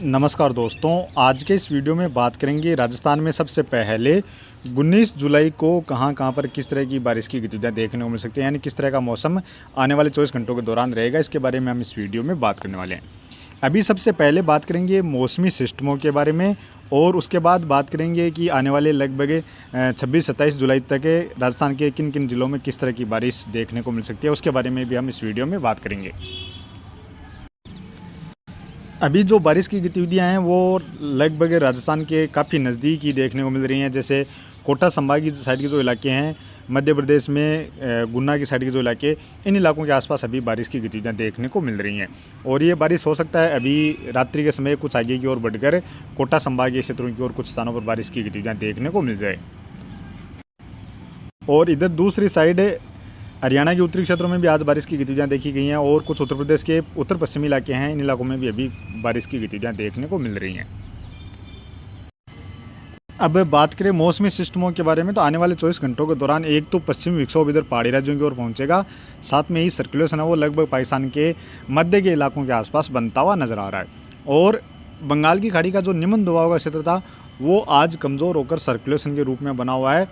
नमस्कार दोस्तों, आज के इस वीडियो में बात करेंगे राजस्थान में सबसे पहले 19 जुलाई को कहां पर किस तरह की बारिश की गतिविधियां देखने को मिल सकती हैं, यानी किस तरह का मौसम आने वाले 24 घंटों के दौरान रहेगा। इसके बारे में हम इस वीडियो में बात करने वाले हैं। अभी सबसे पहले बात करेंगे मौसमी सिस्टमों के बारे में और उसके बाद बात करेंगे कि आने वाले लगभग 26-27 जुलाई तक राजस्थान के किन किन ज़िलों में किस तरह की बारिश देखने को मिल सकती है, उसके बारे में भी हम इस वीडियो में बात करेंगे। अभी जो बारिश की गतिविधियां हैं वो लगभग राजस्थान के काफ़ी नज़दीक ही देखने को मिल रही हैं। जैसे कोटा संभाग की साइड के जो इलाके हैं, मध्य प्रदेश में गुना की साइड के जो इलाके, इन इलाकों के आसपास अभी बारिश की गतिविधियां देखने को मिल रही हैं। और ये बारिश हो सकता है अभी रात्रि के समय कुछ आगे की ओर बढ़कर कोटा संभाग के क्षेत्रों की ओर कुछ स्थानों पर बारिश की गतिविधियाँ देखने को मिल जाए। और इधर दूसरी साइड हरियाणा के उत्तरी क्षेत्रों में भी आज बारिश की गतिविधियां देखी गई हैं और कुछ उत्तर प्रदेश के उत्तर पश्चिमी इलाके हैं, इन इलाकों में भी अभी बारिश की गतिविधियां देखने को मिल रही हैं। अब बात करें मौसमी सिस्टमों के बारे में, तो आने वाले 24 घंटों के दौरान एक तो पश्चिमी विक्षोभ इधर पहाड़ी राज्यों की ओर पहुंचेगा, साथ में ही सर्कुलेशन है वो लगभग पाकिस्तान के मध्य के इलाकों के आसपास बनता हुआ नजर आ रहा है। और बंगाल की खाड़ी का जो निम्न दबाव का क्षेत्र था वो आज कमज़ोर होकर सर्कुलेशन के रूप में बना हुआ है,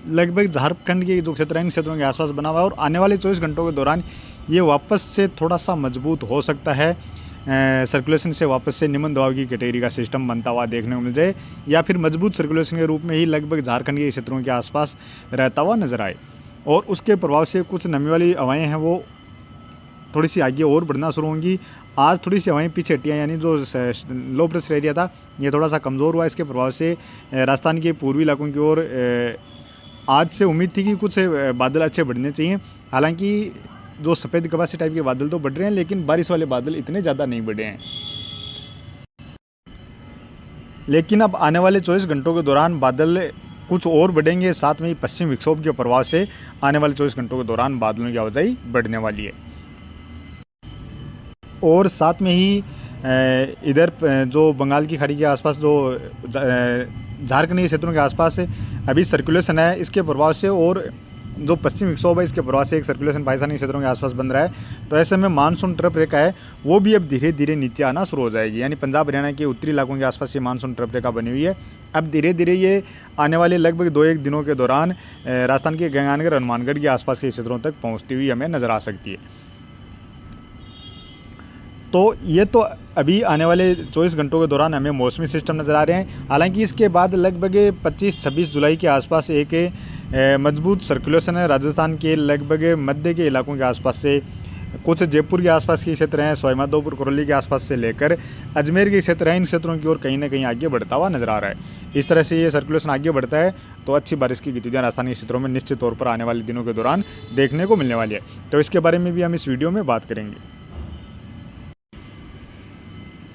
लगभग झारखंड के जो क्षेत्र हैं इन क्षेत्रों के आसपास बना हुआ है। और आने वाले 24 घंटों के दौरान ये वापस से थोड़ा सा मजबूत हो सकता है, सर्कुलेशन से वापस से निम्न दबाव की कैटेगरी का सिस्टम बनता हुआ देखने को मिल जाए, या फिर मजबूत सर्कुलेशन के रूप में ही लगभग झारखंड के क्षेत्रों के आसपास रहता हुआ नजर आए। और उसके प्रभाव से कुछ नमी वाली हवाएँ हैं वो थोड़ी सी आगे और बढ़ना शुरू होंगी। आज थोड़ी सी हवाएं पीछे हटियाँ, यानी जो लो प्रेशर एरिया था ये थोड़ा सा कमज़ोर हुआ। इसके प्रभाव से राजस्थान के पूर्वी इलाकों की ओर आज से उम्मीद थी कि कुछ बादल अच्छे बढ़ने चाहिए। हालांकि जो सफ़ेद कपासी टाइप के बादल तो बढ़ रहे हैं, लेकिन बारिश वाले बादल इतने ज़्यादा नहीं बढ़े हैं। लेकिन अब आने वाले 24 घंटों के दौरान बादल कुछ और बढ़ेंगे, साथ में ही पश्चिम विक्षोभ के प्रभाव से आने वाले 24 घंटों के दौरान बादलों की आवाजाही बढ़ने वाली है। और साथ में ही इधर जो बंगाल की खाड़ी के आसपास जो झारखंड के क्षेत्रों के आसपास अभी सर्कुलेशन है, इसके प्रभाव से और जो पश्चिम विक्षोभ है इसके प्रभाव से एक सर्कुलेशन पाकिस्तानी क्षेत्रों के आसपास बन रहा है। तो ऐसे में मानसून ट्रफ रेखा है वो भी अब धीरे धीरे नीचे आना शुरू हो जाएगी, यानी पंजाब हरियाणा के उत्तरी इलाकों के आसपास ये मानसून ट्रफ रेखा बनी हुई है। अब धीरे धीरे ये आने वाले लगभग 2-1 दिनों के दौरान राजस्थान के गंगानगर हनुमानगढ़ के आसपास के क्षेत्रों तक पहुँचती हुई हमें नज़र आ सकती है। तो ये तो अभी आने वाले 24 घंटों के दौरान हमें मौसमी सिस्टम नज़र आ रहे हैं। हालांकि इसके बाद लगभग 25-26 जुलाई के आसपास एक मजबूत सर्कुलेशन है राजस्थान के लगभग मध्य के इलाकों के आसपास से, कुछ जयपुर के आसपास के क्षेत्र हैं, सवाईमाधोपुर करौली के आसपास से लेकर अजमेर के क्षेत्र हैं, इन क्षेत्रों की ओर कहीं ना कहीं आगे बढ़ता हुआ नजर आ रहा है। इस तरह से ये सर्कुलेशन आगे बढ़ता है तो अच्छी बारिश की गतिविधियां राजस्थान के क्षेत्रों में निश्चित तौर पर आने वाले दिनों के दौरान देखने को मिलने वाली है। तो इसके बारे में भी हम इस वीडियो में बात करेंगे।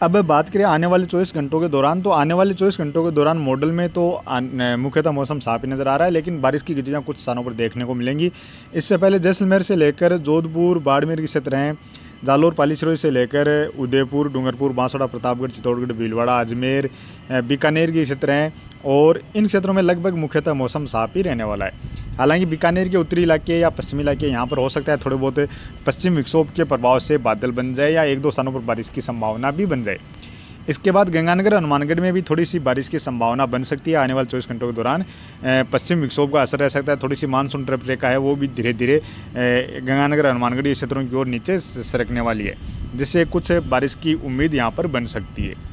अब बात करें आने वाले 24 घंटों के दौरान, तो आने वाले 24 घंटों के दौरान मॉडल में तो मुख्यतः मौसम साफ ही नज़र आ रहा है, लेकिन बारिश की गतिविधियां कुछ स्थानों पर देखने को मिलेंगी। इससे पहले जैसलमेर से लेकर जोधपुर, बाड़मेर के क्षेत्र हैं, जालोर, पालीसिरोही से लेकर उदयपुर, डूंगरपुर, बांसवाड़ा, प्रतापगढ़, चित्तौड़गढ़, भीलवाड़ा, अजमेर, बीकानेर के क्षेत्र हैं और इन क्षेत्रों में लगभग मुख्यतः मौसम साफ ही रहने वाला है। हालांकि बीकानेर के उत्तरी इलाके या पश्चिमी इलाके यहाँ पर हो सकता है थोड़े बहुत पश्चिम विक्षोभ के प्रभाव से बादल बन जाए या 1-2 स्थानों पर बारिश की संभावना भी बन जाए। इसके बाद गंगानगर, हनुमानगढ़ में भी थोड़ी सी बारिश की संभावना बन सकती है। आने वाले 24 घंटों के दौरान पश्चिम विक्षोभ का असर रह सकता है, थोड़ी सी मानसून ट्रफ रेखा है वो भी धीरे धीरे गंगानगर, हनुमानगढ़ ये क्षेत्रों की ओर नीचे सरकने वाली है, जिससे कुछ बारिश की उम्मीद यहाँ पर बन सकती है।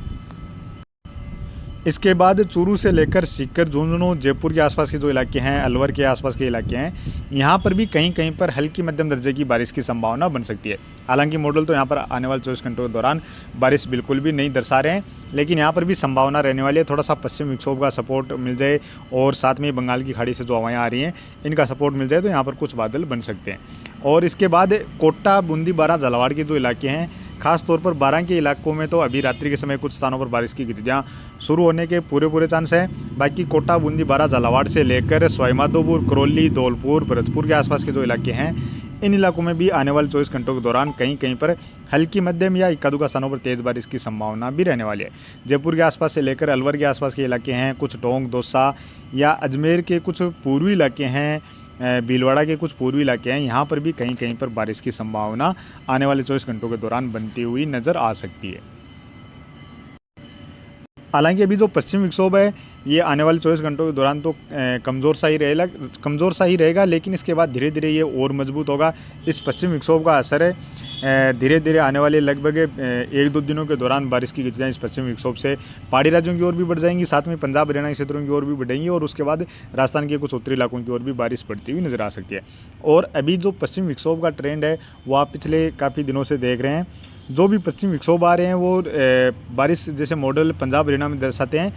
इसके बाद चूरू से लेकर सीकर, झुंझुनू, जयपुर के आसपास के जो इलाके हैं, अलवर के आसपास के इलाके हैं, यहाँ पर भी कहीं कहीं पर हल्की मध्यम दर्जे की बारिश की संभावना बन सकती है। हालांकि मॉडल तो यहाँ पर आने वाले 24 घंटों के दौरान बारिश बिल्कुल भी नहीं दर्शा रहे हैं, लेकिन यहाँ पर भी संभावना रहने वाली है। थोड़ा सा पश्चिम विक्षोभ का सपोर्ट मिल जाए और साथ में बंगाल की खाड़ी से जो हवाएँ आ रही हैं इनका सपोर्ट मिल जाए तो यहाँ पर कुछ बादल बन सकते हैं। और इसके बाद कोटा, बूंदी, बारां, झालावाड़ के जो इलाके हैं, खास तौर पर बारां के इलाकों में तो अभी रात्रि के समय कुछ स्थानों पर बारिश की गतिविधियां शुरू होने के पूरे चांस हैं। बाकी कोटा, बूंदी, बारां, झालावाड़ से लेकर सवाईमाधोपुर, करौली, धौलपुर, भरतपुर के आसपास के जो इलाके हैं इन इलाकों में भी आने वाले 24 घंटों के दौरान कहीं कहीं पर हल्की मध्यम या इक्का-दुक्का स्थानों पर तेज़ बारिश की संभावना भी रहने वाली है। जयपुर के आसपास से लेकर अलवर के आसपास के इलाके हैं, कुछ टोंक, दौसा या अजमेर के कुछ पूर्वी इलाके हैं, भीलवाड़ा के कुछ पूर्वी इलाके हैं, यहाँ पर भी कहीं कहीं पर बारिश की संभावना आने वाले 24 घंटों के दौरान बनती हुई नज़र आ सकती है। हालांकि अभी जो पश्चिमी विक्षोभ है ये आने वाले 24 घंटों के दौरान तो कमज़ोर सा ही रहेगा, लेकिन इसके बाद धीरे धीरे ये और मजबूत होगा। इस पश्चिमी विक्षोभ का असर है धीरे धीरे आने वाले लगभग 1-2 दिनों के दौरान बारिश की गतिविधियाँ इस पश्चिमी विक्षोभ से पहाड़ी राज्यों की ओर भी बढ़ जाएंगी, साथ में पंजाब हरियाणा के क्षेत्रों की ओर भी बढ़ेंगी और उसके बाद राजस्थान के कुछ उत्तरी इलाकों की ओर भी बारिश बढ़ती हुई नजर आ सकती है। और अभी जो पश्चिमी विक्षोभ का ट्रेंड है वो आप पिछले काफ़ी दिनों से देख रहे हैं। जो भी पश्चिमी विक्षोभ आ रहे हैं वो बारिश जैसे मॉडल पंजाब हरियाणा में दर्शाते हैं,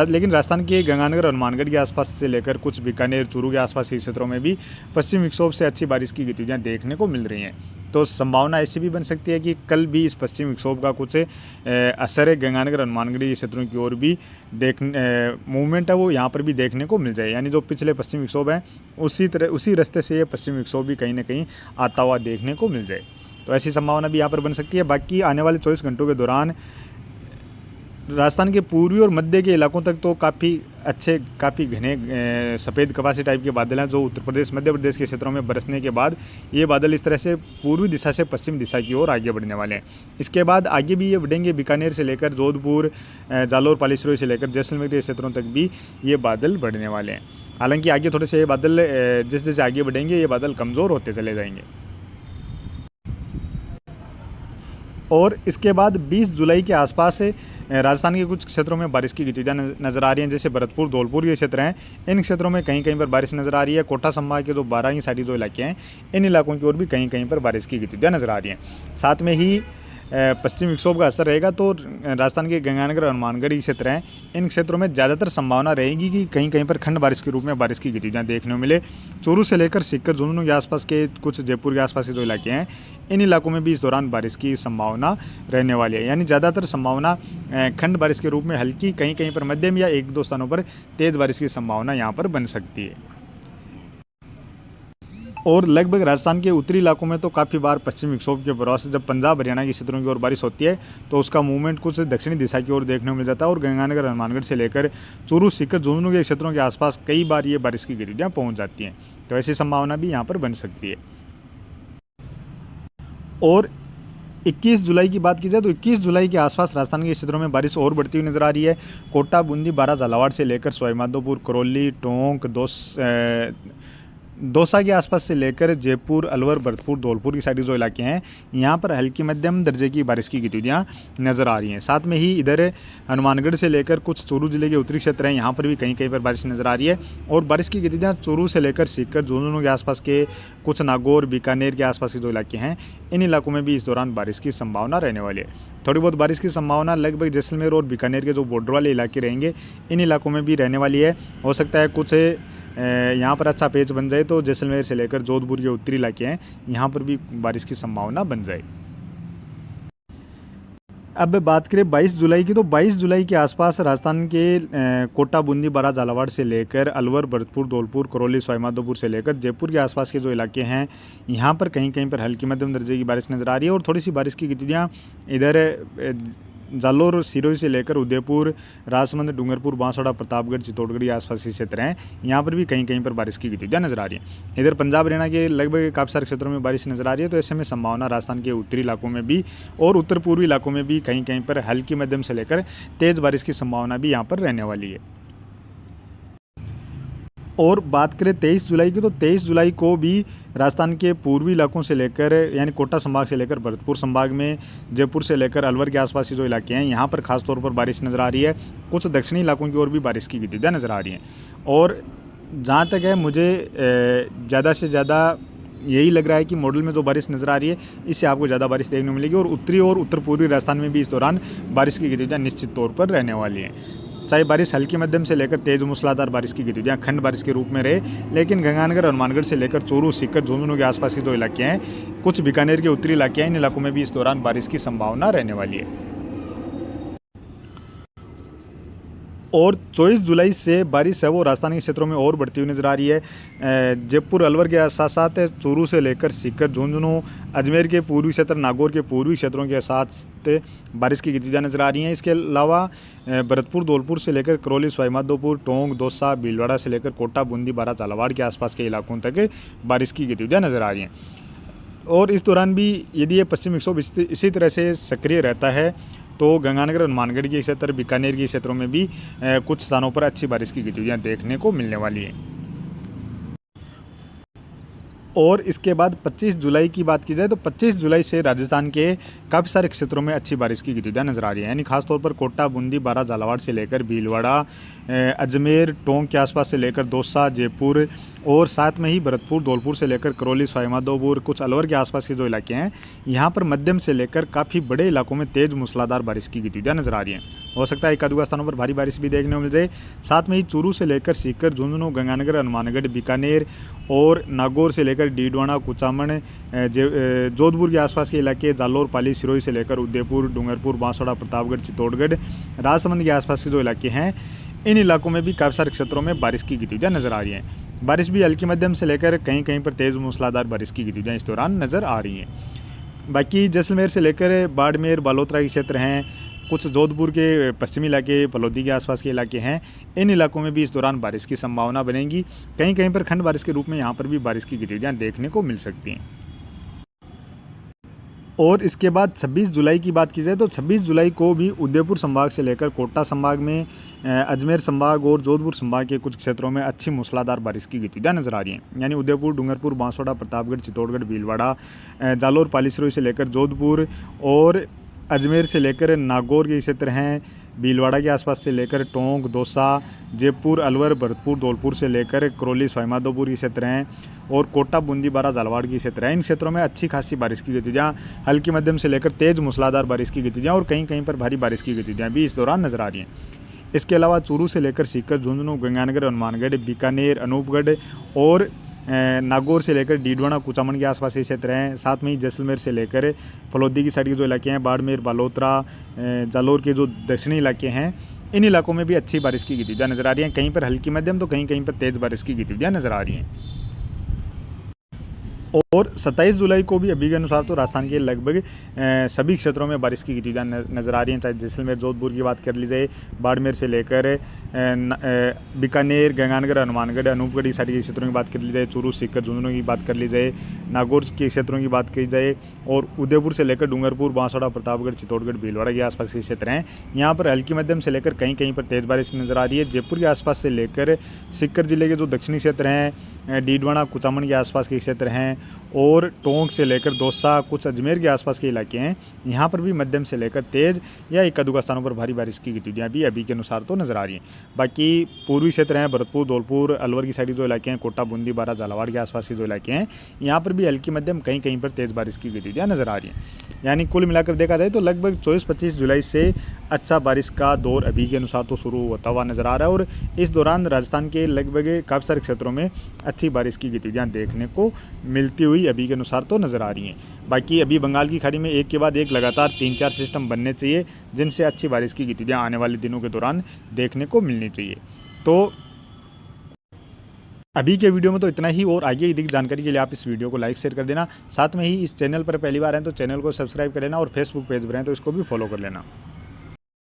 लेकिन राजस्थान के गंगानगर और हनुमानगढ़ के आसपास से लेकर कुछ बीकानेर चूरू के आसपास के क्षेत्रों में भी पश्चिमी विक्षोभ से अच्छी बारिश की गतिविधियां देखने को मिल रही हैं। तो संभावना ऐसी भी बन सकती है कि कल भी इस पश्चिमी विक्षोभ का कुछ असर है गंगानगर हनुमानगढ़ी क्षेत्रों की ओर भी मूवमेंट है वो यहाँ पर भी देखने को मिल जाए। यानी जो पिछले पश्चिमी विक्षोभ हैं उसी रास्ते से ये पश्चिमी विक्षोभ भी कहीं ना कहीं आता हुआ देखने को मिल जाए। तो ऐसी संभावना भी यहाँ पर बन सकती है। बाकी आने वाले 24 घंटों के दौरान राजस्थान के पूर्वी और मध्य के इलाकों तक तो काफ़ी घने सफ़ेद कपासी टाइप के बादल हैं जो उत्तर प्रदेश मध्य प्रदेश के क्षेत्रों में बरसने के बाद ये बादल इस तरह से पूर्वी दिशा से पश्चिम दिशा की ओर आगे बढ़ने वाले हैं। इसके बाद आगे भी ये बढ़ेंगे, बीकानेर से लेकर जोधपुर, जालौर, पालीसरोई से लेकर जैसलमेर के क्षेत्रों तक भी ये बादल बढ़ने वाले हैं। हालांकि आगे थोड़े से ये बादल जैसे जैसे आगे बढ़ेंगे ये बादल कमज़ोर होते चले जाएंगे। और इसके बाद 20 जुलाई के आसपास राजस्थान के कुछ क्षेत्रों में बारिश की गतिविधियाँ नज़र आ रही हैं, जैसे भरतपुर, धौलपुर के क्षेत्र हैं, इन क्षेत्रों में कहीं कहीं पर बारिश नज़र आ रही है। कोटा संभाग के जो 12 साइड जो इलाके हैं इन इलाकों की ओर भी कहीं कहीं पर बारिश की गतिविधियाँ नज़र आ रही हैं। साथ में ही पश्चिमी विक्षोभ का असर रहेगा तो राजस्थान के गंगानगर और हनुमानगढ़ी क्षेत्र हैं, इन क्षेत्रों में ज़्यादातर संभावना रहेगी कि कहीं कहीं पर खंड बारिश के रूप में बारिश की गतिविधियाँ देखने को मिले। चूरू से लेकर सीकर, झुंझुनू के आसपास के कुछ जयपुर के आसपास के जो इलाके हैं इन इलाकों में भी इस दौरान बारिश की संभावना रहने वाली है। यानी ज़्यादातर संभावना खंड बारिश के रूप में हल्की, कहीं कहीं पर मध्यम या 1-2 स्थानों पर तेज़ बारिश की संभावना यहाँ पर बन सकती है। और लगभग राजस्थान के उत्तरी इलाकों में तो काफ़ी बार पश्चिमी विक्षोभ के प्रभाव से जब पंजाब हरियाणा के क्षेत्रों की ओर बारिश होती है तो उसका मूवमेंट कुछ दक्षिणी दिशा की ओर देखने को मिल जाता है और गंगानगर हनुमानगढ़ से लेकर चूरू, सीकर, झुंझुनू के क्षेत्रों के आसपास कई बार ये बारिश की गतिविधियाँ पहुँच जाती हैं। तो ऐसी संभावना भी यहाँ पर बन सकती है। और 21 जुलाई की बात की जाए तो 21 जुलाई के आसपास राजस्थान के क्षेत्रों में बारिश और बढ़ती हुई नजर आ रही है। कोटा, बूंदी, बारा, झालावाड़ से लेकर सवाईमाधोपुर, करौली, टोंक, दौसा के आसपास से लेकर जयपुर, अलवर, भरतपुर, धौलपुर की साइड जो इलाके हैं यहाँ पर हल्की मध्यम दर्जे की बारिश की गतिविधियाँ नज़र आ रही हैं। साथ में ही इधर हनुमानगढ़ से लेकर कुछ चूरू जिले के उत्तरी क्षेत्र हैं यहाँ पर भी कहीं कहीं पर बारिश नज़र आ रही है। और बारिश की गतिविधियाँ चूरू से लेकर सीकर, झुंझुनू के आसपास के कुछ नागौर, बीकानेर के आसपास के जो इलाके हैं इन इलाकों में भी इस दौरान बारिश की संभावना रहने वाली है। थोड़ी बहुत बारिश की संभावना लगभग जैसलमेर और बीकानेर के जो बॉर्डर वाले इलाके रहेंगे इन इलाकों में भी रहने वाली है। हो सकता है कुछ यहाँ पर अच्छा पेच बन जाए तो जैसलमेर से लेकर जोधपुर के उत्तरी इलाके हैं यहाँ पर भी बारिश की संभावना बन जाए। अब बात करें 22 जुलाई की तो 22 जुलाई के आसपास राजस्थान के कोटा, बूंदी, बारा, झालावाड़ से लेकर अलवर, भरतपुर, धौलपुर, करौली, सवाईमाधोपुर से लेकर जयपुर के आसपास के जो इलाके हैं यहाँ पर कहीं कहीं पर हल्की मध्यम दर्जे की बारिश नज़र आ रही है। और थोड़ी सी बारिश की गतिविधियाँ इधर जालौर, सिरोही से लेकर उदयपुर, राजसमंद, डूंगरपुर, बांसवाड़ा, प्रतापगढ़, चित्तौड़गढ़ के आसपास के क्षेत्र हैं यहाँ पर भी कहीं कहीं पर बारिश की गतिविधियाँ नज़र आ रही हैं। इधर पंजाब हरियाणा के लगभग काफ़ी सारे क्षेत्रों में बारिश नज़र आ रही है। तो ऐसे में संभावना राजस्थान के उत्तरी इलाकों में भी और उत्तर पूर्वी इलाकों में भी कहीं कहीं पर हल्की मध्यम से लेकर तेज़ बारिश की संभावना भी यहाँ पर रहने वाली है। और बात करें 23 जुलाई की तो 23 जुलाई को भी राजस्थान के पूर्वी इलाकों से लेकर यानी कोटा संभाग से लेकर भरतपुर संभाग में, जयपुर से लेकर अलवर के आसपास के जो इलाके हैं यहाँ पर खास तौर पर बारिश नज़र आ रही है। कुछ दक्षिणी इलाकों की ओर भी बारिश की गतिविधियाँ नज़र आ रही हैं। और जहाँ तक है मुझे ज़्यादा से ज़्यादा यही लग रहा है कि मॉडल में जो बारिश नज़र आ रही है इससे आपको ज़्यादा बारिश देखने को मिलेगी। और उत्तरी और उत्तर पूर्वी राजस्थान में भी इस दौरान बारिश की गतिविधियाँ निश्चित तौर पर रहने वाली हैं। चाहे बारिश हल्की मध्यम से लेकर तेज मूसलाधार बारिश की गतिविधियाँ खंड बारिश के रूप में रहे, लेकिन गंगानगर, हनुमानगढ़ से लेकर चूरू, सीकर, झुंझुनू के आसपास के जो इलाके हैं, कुछ बीकानेर के उत्तरी इलाके हैं, इन इलाकों में भी इस दौरान बारिश की संभावना रहने वाली है। और 24 जुलाई से बारिश है वो राजस्थान के क्षेत्रों में और बढ़ती हुई नज़र आ रही है। जयपुर, अलवर के साथ साथ चूरू से लेकर सीकर, झुंझुनू, अजमेर के पूर्वी क्षेत्र, नागौर के पूर्वी क्षेत्रों के साथ बारिश की गतिविधियाँ नज़र आ रही हैं। इसके अलावा भरतपुर, धौलपुर से लेकर करौली, सवाईमाधोपुर, टोंक, दौसा, भीलवाड़ा से लेकर कोटा, बूंदी, बारा, झालावाड़ के आसपास के इलाकों तक बारिश की गतिविधियाँ नज़र आ रही हैं। और इस दौरान भी यदि ये पश्चिमी विक्षोभ इसी तरह से सक्रिय रहता है तो गंगानगर हनुमानगढ़ के क्षेत्र, बीकानेर के क्षेत्रों में भी कुछ स्थानों पर अच्छी बारिश की गतिविधियाँ देखने को मिलने वाली हैं। और इसके बाद 25 जुलाई की बात की जाए तो 25 जुलाई से राजस्थान के काफ़ी सारे क्षेत्रों में अच्छी बारिश की गतिविधियाँ नजर आ रही है। यानी खासतौर पर कोटा, बूंदी, बारा, झालावाड़ से लेकर भीलवाड़ा, अजमेर, टोंक के आसपास से लेकर दौसा, जयपुर और साथ में ही भरतपुर, धौलपुर से लेकर करौली, सवाईमाधोपुर, कुछ अलवर के आसपास के जो इलाके हैं, यहाँ पर मध्यम से लेकर काफ़ी बड़े इलाकों में तेज़ मूसलाधार बारिश की गतिविधियाँ नजर आ रही हैं। हो सकता है एक आध स्थानों पर भारी बारिश भी देखने को मिल जाए। साथ में ही चूरू से लेकर सीकर, झुंझुनू, गंगानगर, हनुमानगढ़, बीकानेर और नागौर से लेकर डीडवाना, कुचामन, जोधपुर के आसपास के इलाके, जालोर, पाली, सिरोही से लेकर उदयपुर, डूंगरपुर, बांसवाड़ा, प्रतापगढ़, चित्तौड़गढ़, राजसमंद के आसपास के जो इलाके हैं, इन इलाकों में भी काफ़ी सारे क्षेत्रों में बारिश की गतिविधियाँ नजर आ रही हैं। बारिश भी हल्की मध्यम से लेकर कहीं कहीं पर तेज़ मूसलाधार बारिश की गतिविधियाँ इस दौरान नजर आ रही हैं। बाकी जैसलमेर से लेकर बाड़मेर, बालोतरा के क्षेत्र हैं, कुछ जोधपुर के पश्चिमी इलाके, फलौदी के आसपास के इलाके हैं, इन इलाकों में भी इस दौरान बारिश की संभावना बनेगी। कहीं कहीं पर खंड बारिश के रूप में यहाँ पर भी बारिश की गतिविधियाँ देखने को मिल सकती हैं। और इसके बाद 26 जुलाई की बात की जाए तो 26 जुलाई को भी उदयपुर संभाग से लेकर कोटा संभाग में, अजमेर संभाग और जोधपुर संभाग के कुछ क्षेत्रों में अच्छी मूसलाधार बारिश की गतिविधियाँ नजर आ रही हैं। यानी उदयपुर, डूंगरपुर, बांसवाड़ा, प्रतापगढ़, चित्तौड़गढ़, भीलवाड़ा, जालोर, पालीसरोई से लेकर जोधपुर और अजमेर से लेकर नागौर के क्षेत्र हैं, भीलवाड़ा के आसपास से लेकर टोंक, दौसा, जयपुर, अलवर, भरतपुर, धौलपुर से लेकर करौली, सवाईमाधोपुर के क्षेत्र हैं और कोटा, बूंदी, बारा, झालावाड़ के क्षेत्र हैं। इन क्षेत्रों में अच्छी खासी बारिश की गतिविधियाँ, हल्की मध्यम से लेकर तेज़ मूसलाधार बारिश की गतिविधियाँ और कहीं कहीं पर भारी बारिश की गतिविधियाँ भी इस दौरान नजर आ रही हैं। इसके अलावा चूरू से लेकर सीकर, झुंझुनू, गंगानगर, हनुमानगढ़, बीकानेर, अनूपगढ़ और नागौर से लेकर डीडवाना, कुचामन के आसपास के क्षेत्र हैं। साथ में ही जैसलमेर से लेकर फलौदी की साइड के जो इलाके हैं, बाड़मेर, बालोतरा, जालोर के जो दक्षिणी इलाके हैं, इन इलाकों में भी अच्छी बारिश की गतिविधियाँ नजर आ रही हैं। कहीं पर हल्की मध्यम तो कहीं कहीं पर तेज़ बारिश की गतिविधियाँ नजर आ रही हैं। और 27 जुलाई को भी अभी के अनुसार तो राजस्थान के लगभग सभी क्षेत्रों में बारिश की गतिविधियाँ नजर आ रही हैं। चाहे जैसलमेर, जोधपुर की बात कर ली जाए, बाड़मेर से लेकर बीकानेर, गंगानगर, हनुमानगढ़, अनूपगढ़ साइड के क्षेत्रों की बात कर ली जाए, चूरू, सीकर, झुंझुनू की बात कर ली जाए, नागौर के क्षेत्रों की बात की जाए और उदयपुर से लेकर डूंगरपुर, बांसवाड़ा, प्रतापगढ़, चित्तौड़गढ़, भीलवाड़ा के आसपास के क्षेत्र हैं। यहाँ पर हल्की मध्यम से लेकर कहीं कहीं पर तेज़ बारिश नजर आ रही है। जयपुर के आसपास से लेकर सीकर जिले के जो दक्षिणी क्षेत्र हैं, डीडवाना, कुचामन के आसपास के क्षेत्र हैं और टोंक से लेकर दौसा, कुछ अजमेर के आसपास के इलाके हैं, यहाँ पर भी मध्यम से लेकर तेज़ या एक आध स्थानों पर भारी बारिश की गतिविधियाँ भी अभी के अनुसार तो नजर आ रही हैं। बाकी पूर्वी क्षेत्र हैं, भरतपुर, धौलपुर, अलवर की साइड जो इलाके हैं, कोटा, बूंदी, बारा, झालावाड़ के आसपास के जो इलाके हैं, यहाँ पर भी हल्की मध्यम कहीं कहीं पर तेज़ बारिश की गतिविधियाँ नजर आ रही हैं। यानी कुल मिलाकर देखा जाए तो लगभग 24-25 जुलाई से अच्छा बारिश का दौर अभी के अनुसार तो शुरू होता हुआ नजर आ रहा है और इस दौरान राजस्थान के लगभग काफ़ी सारे क्षेत्रों में अच्छी बारिश की गतिविधियाँ देखने को मिलती हुई अभी के अनुसार तो नज़र आ रही हैं। बाकी अभी बंगाल की खाड़ी में एक के बाद एक लगातार 3-4 सिस्टम बनने चाहिए, जिनसे अच्छी बारिश की गतिविधियाँ आने वाले दिनों के दौरान देखने को मिलनी चाहिए। तो अभी के वीडियो में तो इतना ही और आगे अधिक जानकारी के लिए आप इस वीडियो को लाइक शेयर कर देना। साथ में ही इस चैनल पर पहली बार हैं तो चैनल को सब्सक्राइब कर लेना और फेसबुक पेज पर हैं तो इसको भी फॉलो कर लेना।